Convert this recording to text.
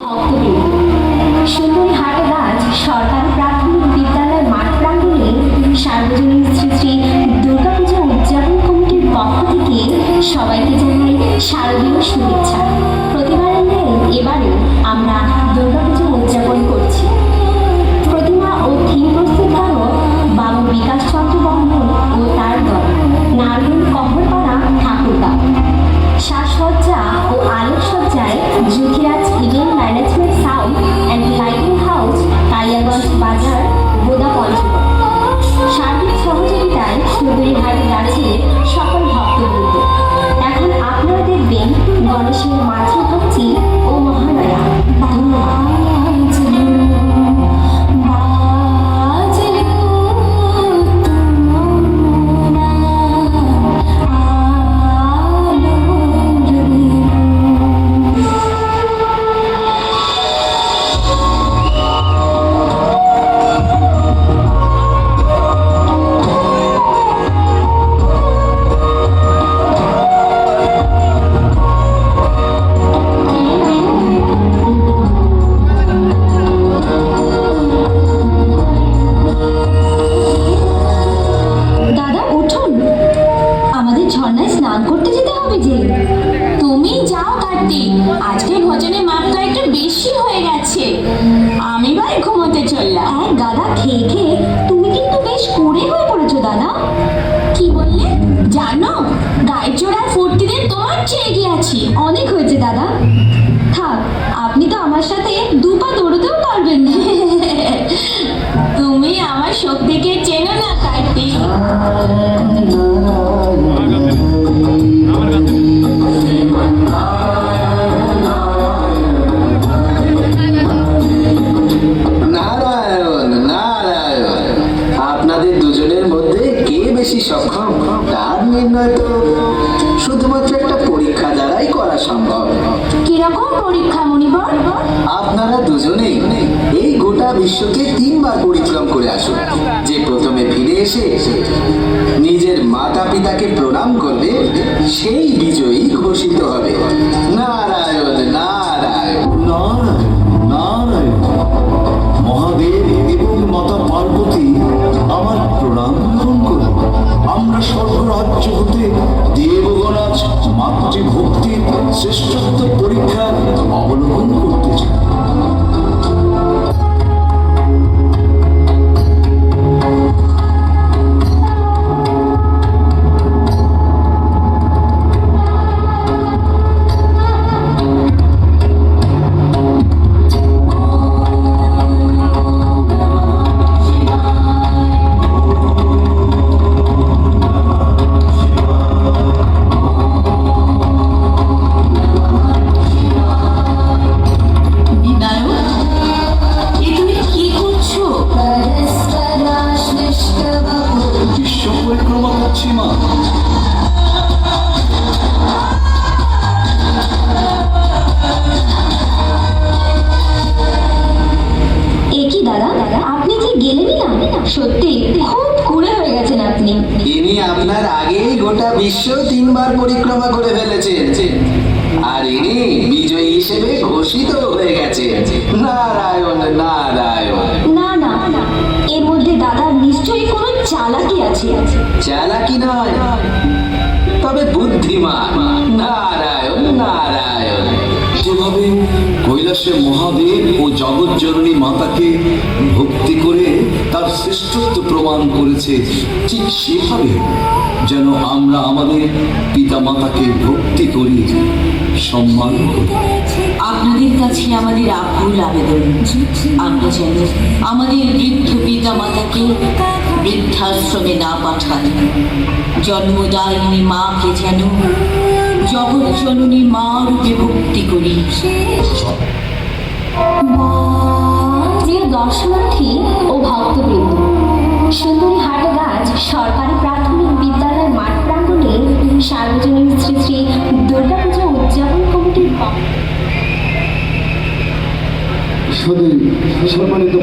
সুন্দরী হাটগাছ সরকারি প্রাথমিক বিদ্যালয় মাঠ প্রাঙ্গণে সার্বজনীন শ্রী শ্রী দুর্গাপূজা উদযাপন কমিটির পক্ষ থেকে সবাইকে জানাই শারদীয় শুভেচ্ছা। প্রতিবারের ন্যায় এবারে আমরা দুর্গাপূজা উদযাপন করছি। প্রতিমা ও থিম প্রস্তুতকারক বাবু বিকাশ চন্দ্র বর্মন ও তার দল, নারায়ণ কহরপাড়া ঠাকুরগাঁও। সাজসজ্জা ও আলোকসজ্জায় Jyotiraj event management sound and lighting house, Kaliaganj Bazar, Boda Panchagarh. সার্বিক সহযোগিতায় সুন্দরী হাটগাছের সকল ভক্তবৃন্দ। এখন আপনারা দেখবেন গণেশের মাতৃভক্তি ও মহালয়া। ধন্যবাদ। ঝর্ণায় স্নান করতে যেতে হবে যে। তুমি যাও কার্তিক, আজকে ভোজনে মাত্রা একটু বেশি হয়ে গেছে। আমি ভাই ঘুমোতে চললাম। এক গাদা খেয়ে খেয়ে তুমি কিন্তু বেশ কুড়ে হয়ে পড়েছো দাদা। কি বললে? জানো, গায়ে চোরার ফুর্তিতে তোমার চেয়ে এগিয়ে আছি। অনেক হয়েছে দাদা, থাক, আপনি তো আমার সাথে দুপা দৌড়তেও পারবেন না। তুমি আমার শক্তিকে চেনো না কার্তিক। নারায়ণ নারায়ণ, আপনাদের দুজনের মধ্যে কে বেশি সক্ষম তার নির্ণয় তো শুধুমাত্র একটা পরীক্ষা দ্বারাই করা সম্ভব। কিরকম পরীক্ষা মনিবর? আপনারা দুজনেই এই গোটা বিশ্বকে 3 বার পরিক্রম করে আসুন। যে প্রথমে ফিরে এসে নিজের মাতা পিতাকে প্রণাম করবে সেই বিজয়ী ঘোষিত হবে। নারায়ণ নারায়ণ নারায়ণ নারায়ণ। মহাদেব এবং মাতা পার্বতী আমার প্রণাম গ্রহণ করুন। আমরা স্বর্গরাজ্য হতে দেবগণ আজ মাতৃভক্তির শ্রেষ্ঠত্ব পরীক্ষা অবলোকন করতে চাই। বিশ্ব পরিক্রমা করছি মা। একই দাদা, আপনি যে গেলেনই না, সত্যি খুব কুড়ে হয়ে গেছেন আপনি। ইনি আপনার আগেই গোটা বিশ্ব 3 বার পরিক্রমা করে ফেলেছেন, আর ইনি বিজয়ী হিসেবে ঘোষিত হয়ে গেছে। নারায়ণ নারায়ণ। না না, এর মধ্যে দাদার নিশ্চয়ই কোনো চালাকি আছে। চালাকি নয়, তবে বুদ্ধিমান। নারায়ণ নারায়ণ। যেভাবে কৈলাসে মহাদেব ও জগৎজননী মাতাকে ভক্তি করে তার শ্রেষ্ঠত্ব প্রমাণ করেছে, ঠিক সেভাবে যেন আমরা আমাদের পিতা মাতাকে ভক্তি করি, সম্মান করি। আপনাদের কাছে আমাদের আকুল আবেদন, আমরা যেন আমাদের বৃদ্ধ পিতা মাতাকে বৃদ্ধাশ্রমে না পাঠান। জন্মদায়িনী মাকে যেন জগৎজননী মা রূপে ভক্তি করি। প্রিয় দর্শনার্থী ও ভক্তবৃন্দ, সুন্দরী হাটগাছ সরকারি প্রাথমিক বিদ্যালয় মাঠ প্রাঙ্গণে সার্বজনীন শ্রী শ্রী দুর্গাপূজা উদযাপন কমিটির সম্মানিত